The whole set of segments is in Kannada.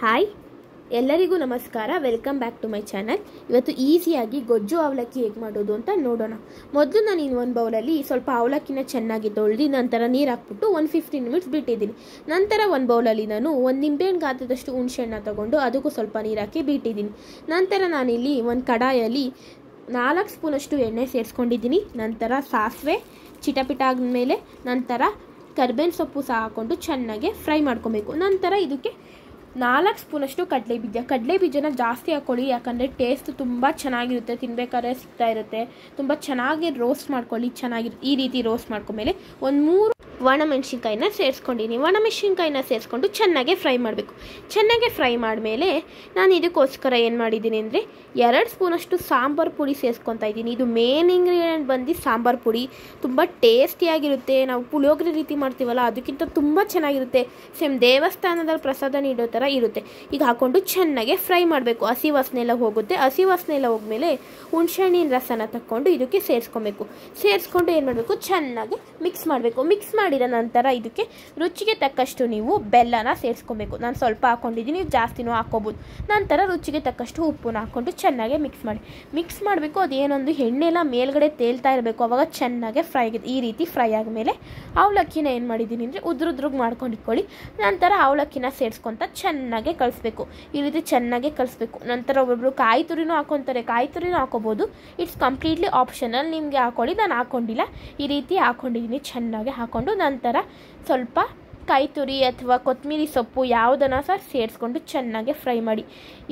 ಹಾಯ್ ಎಲ್ಲರಿಗೂ ನಮಸ್ಕಾರ. Welcome back to my channel. ಇವತ್ತು ಈಸಿಯಾಗಿ ಗೊಜ್ಜು ಅವಲಕ್ಕಿ ಹೇಗೆ ಮಾಡೋದು ಅಂತ ನೋಡೋಣ. ಮೊದಲು ನಾನು ಒಂದು ಬೌಲಲ್ಲಿ ಸ್ವಲ್ಪ ಅವಲಕ್ಕಿನ ಚೆನ್ನಾಗಿ ತೊಳೆದು ನಂತರ ನೀರು ಹಾಕ್ಬಿಟ್ಟು 15 ಮಿನಿಟ್ಸ್ ಬಿಟ್ಟಿದ್ದೀನಿ. ನಂತರ ಒಂದು ಬೌಲಲ್ಲಿ ನಾನು ಒಂದು ನಿಂಬೆಹಣ್ಣು ಗಾತ್ರದಷ್ಟು ಹುಣಸೆಹಣ್ಣ ತಗೊಂಡು ಅದಕ್ಕೂ ಸ್ವಲ್ಪ ನೀರು ಹಾಕಿ ಬಿಟ್ಟಿದ್ದೀನಿ. ನಂತರ ನಾನಿಲ್ಲಿ ಒಂದು ಕಡಾಯಲ್ಲಿ 4 ಸ್ಪೂನಷ್ಟು ಎಣ್ಣೆ ಸೇರಿಸ್ಕೊಂಡಿದ್ದೀನಿ. ನಂತರ ಸಾಸಿವೆ ಚಿಟಪಿಟ ಆದಮೇಲೆ ನಂತರ ಕರಿಬೇವಿನ ಸೊಪ್ಪು ಸಹ ಹಾಕ್ಕೊಂಡು ಚೆನ್ನಾಗಿ ಫ್ರೈ ಮಾಡ್ಕೊಬೇಕು. ನಂತರ ಇದಕ್ಕೆ 4 ಸ್ಪೂನಷ್ಟು ಕಡಲೆ ಬೀಜನ ಜಾಸ್ತಿ ಹಾಕ್ಕೊಳ್ಳಿ, ಯಾಕಂದರೆ ಟೇಸ್ಟ್ ತುಂಬ ಚೆನ್ನಾಗಿರುತ್ತೆ. ತಿನ್ಬೇಕಾದ್ರೆ ಸಿಗ್ತಾ ಇರುತ್ತೆ. ತುಂಬ ಚೆನ್ನಾಗಿ ರೋಸ್ಟ್ ಮಾಡ್ಕೊಳ್ಳಿ. ಈ ರೀತಿ ರೋಸ್ಟ್ ಮಾಡ್ಕೊಂಡ್ಮೇಲೆ ಒಂದು 3 ಒಣಮೆಣ್ಸಿನ್ಕಾಯಿನ ಸೇರಿಸ್ಕೊಂಡಿನಿ. ಒಣಮೆಣ್ಸಿನ್ಕಾಯಿನ ಸೇರಿಸ್ಕೊಂಡು ಚೆನ್ನಾಗೆ ಫ್ರೈ ಮಾಡಬೇಕು. ಚೆನ್ನಾಗೆ ಫ್ರೈ ಮಾಡಿದ್ಮೇಲೆ ನಾನು ಇದಕ್ಕೋಸ್ಕರ ಏನು ಮಾಡಿದ್ದೀನಿ ಅಂದರೆ 2 ಸ್ಪೂನಷ್ಟು ಸಾಂಬಾರು ಪುಡಿ ಸೇರಿಸ್ಕೊತಾ ಇದ್ದೀನಿ. ಇದು ಮೇನ್ ಇಂಗ್ರೀಡಿಯೆಂಟ್ ಬಂದು ಸಾಂಬಾರು ಪುಡಿ. ತುಂಬ ಟೇಸ್ಟಿಯಾಗಿರುತ್ತೆ. ನಾವು ಪುಳಿಯೋಗರೆ ರೀತಿ ಮಾಡ್ತೀವಲ್ಲ ಅದಕ್ಕಿಂತ ತುಂಬ ಚೆನ್ನಾಗಿರುತ್ತೆ. ಸೇಮ್ ದೇವಸ್ಥಾನದಲ್ಲಿ ಪ್ರಸಾದ ನೀಡೋ ಥರ ಇರುತ್ತೆ. ಈಗ ಹಾಕ್ಕೊಂಡು ಚೆನ್ನಾಗೆ ಫ್ರೈ ಮಾಡಬೇಕು. ಹಸಿ ವಾಸನೆ ಎಲ್ಲ ಹೋಗುತ್ತೆ. ಹಸಿ ವಾಸನೆ ಎಲ್ಲ ಹೋದ್ಮೇಲೆ ಹುಣಸೆಹಣ್ಣಿನ ರಸನ ತಕ್ಕೊಂಡು ಇದಕ್ಕೆ ಸೇರಿಸ್ಕೊಬೇಕು. ಸೇರಿಸ್ಕೊಂಡು ಏನು ಮಾಡಬೇಕು, ಚೆನ್ನಾಗಿ ಮಿಕ್ಸ್ ಮಾಡಬೇಕು. ಮಿಕ್ಸ್ ಮಾಡಿದ ನಂತರ ಇದಕ್ಕೆ ರುಚಿಗೆ ತಕ್ಕಷ್ಟು ನೀವು ಬೆಲ್ಲನ ಸೇರಿಸ್ಕೊಬೇಕು. ನಾನು ಸ್ವಲ್ಪ ಹಾಕ್ಕೊಂಡಿದ್ದೀನಿ, ನೀವು ಜಾಸ್ತಿನೂ ಹಾಕ್ಕೋಬೋದು. ನಂತರ ರುಚಿಗೆ ತಕ್ಕಷ್ಟು ಉಪ್ಪನ್ನ ಹಾಕ್ಕೊಂಡು ಚೆನ್ನಾಗಿ ಮಿಕ್ಸ್ ಮಾಡಬೇಕು. ಅದೇನೊಂದು ಎಣ್ಣೆಲ್ಲ ಮೇಲ್ಗಡೆ ತೇಲ್ತಾ ಇರಬೇಕು. ಅವಾಗ ಚೆನ್ನಾಗಿ ಫ್ರೈ ಆಗಿದೆ. ಈ ರೀತಿ ಫ್ರೈ ಆದಮೇಲೆ ಅವಲಕ್ಕಿನ ಏನು ಮಾಡಿದ್ದೀನಿ ಅಂದರೆ ಉದ್ರುದ್ರಿಗೆ ಮಾಡ್ಕೊಂಡು ಇಟ್ಕೊಳ್ಳಿ. ನಂತರ ಅವಲಕ್ಕಿನ ಸೇರಿಸ್ಕೊತ ಚೆನ್ನಾಗಿ ಕಳಿಸ್ಬೇಕು. ಈ ರೀತಿ ಚೆನ್ನಾಗಿ ಕಳಿಸ್ಬೇಕು. ನಂತರ ಒಬ್ಬೊಬ್ರು ಕಾಯಿ ತುರಿನೂ ಹಾಕ್ಕೊತಾರೆ. ಕಾಯಿ ತುರಿನೂ ಹಾಕೋಬೋದು. It's completely optional. ನಿಮಗೆ ಹಾಕ್ಕೊಳ್ಳಿ, ನಾನು ಹಾಕ್ಕೊಂಡಿಲ್ಲ. ಈ ರೀತಿ ಹಾಕ್ಕೊಂಡಿದ್ದೀನಿ. ಚೆನ್ನಾಗಿ ಹಾಕ್ಕೊಂಡು ನಂತರ ಸ್ವಲ್ಪ ಕಾಯಿ ತುರಿ ಅಥವಾ ಕೊತ್ತಂಬರಿ ಸೊಪ್ಪು ಯಾವುದನ್ನು ಸಹ ಸೇರಿಸ್ಕೊಂಡು ಚೆನ್ನಾಗಿ ಫ್ರೈ ಮಾಡಿ.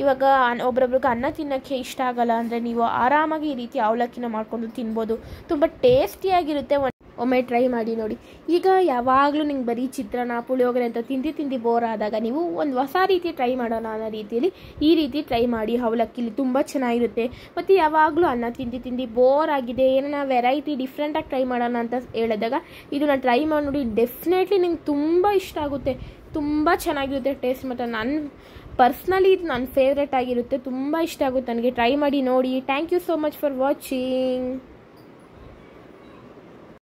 ಇವಾಗ ಒಬ್ರೊಬ್ರಿಗೆ ಅನ್ನ ತಿನ್ನೋಕ್ಕೆ ಇಷ್ಟ ಆಗಲ್ಲ ಅಂದರೆ ನೀವು ಆರಾಮಾಗಿ ಈ ರೀತಿ ಅವಲಕ್ಕಿನ ಮಾಡ್ಕೊಂಡು ತಿನ್ಬೋದು. ತುಂಬ ಟೇಸ್ಟಿಯಾಗಿರುತ್ತೆ. ಒಮ್ಮೆ ಟ್ರೈ ಮಾಡಿ ನೋಡಿ. ಈಗ ಯಾವಾಗಲೂ ನಿಂಗೆ ಬರೀ ಚಿತ್ರಾನ್ನ ಪುಳಿಯೋಗರೆ ಅಂತ ತಿಂದು ಬೋರ್ ಆದಾಗ ನೀವು ಒಂದು ಹೊಸ ರೀತಿ ಟ್ರೈ ಮಾಡೋಣ ಅನ್ನೋ ರೀತಿಯಲ್ಲಿ ಈ ರೀತಿ ಟ್ರೈ ಮಾಡಿ. ಅವಲಕ್ಕಿಲಿ ತುಂಬ ಚೆನ್ನಾಗಿರುತ್ತೆ. ಮತ್ತು ಯಾವಾಗಲೂ ಅನ್ನ ತಿಂದು ಬೋರ್ ಆಗಿದೆ, ಏನೋ ವೆರೈಟಿ ಡಿಫ್ರೆಂಟಾಗಿ ಟ್ರೈ ಮಾಡೋಣ ಅಂತ ಹೇಳಿದಾಗ ಇದನ್ನು ಟ್ರೈ ಮಾಡಿ ನೋಡಿ. ಡೆಫಿನೆಟ್ಲಿ ನಿಂಗೆ ತುಂಬ ಇಷ್ಟ ಆಗುತ್ತೆ. ತುಂಬ ಚೆನ್ನಾಗಿರುತ್ತೆ ಟೇಸ್ಟ್. ಮತ್ತು ಪರ್ಸ್ನಲಿ ಇದು ನನ್ನ ಫೇವ್ರೇಟ್ ಆಗಿರುತ್ತೆ. ತುಂಬ ಇಷ್ಟ ಆಗುತ್ತೆ ನನಗೆ. ಟ್ರೈ ಮಾಡಿ ನೋಡಿ. Thank you so much for watching.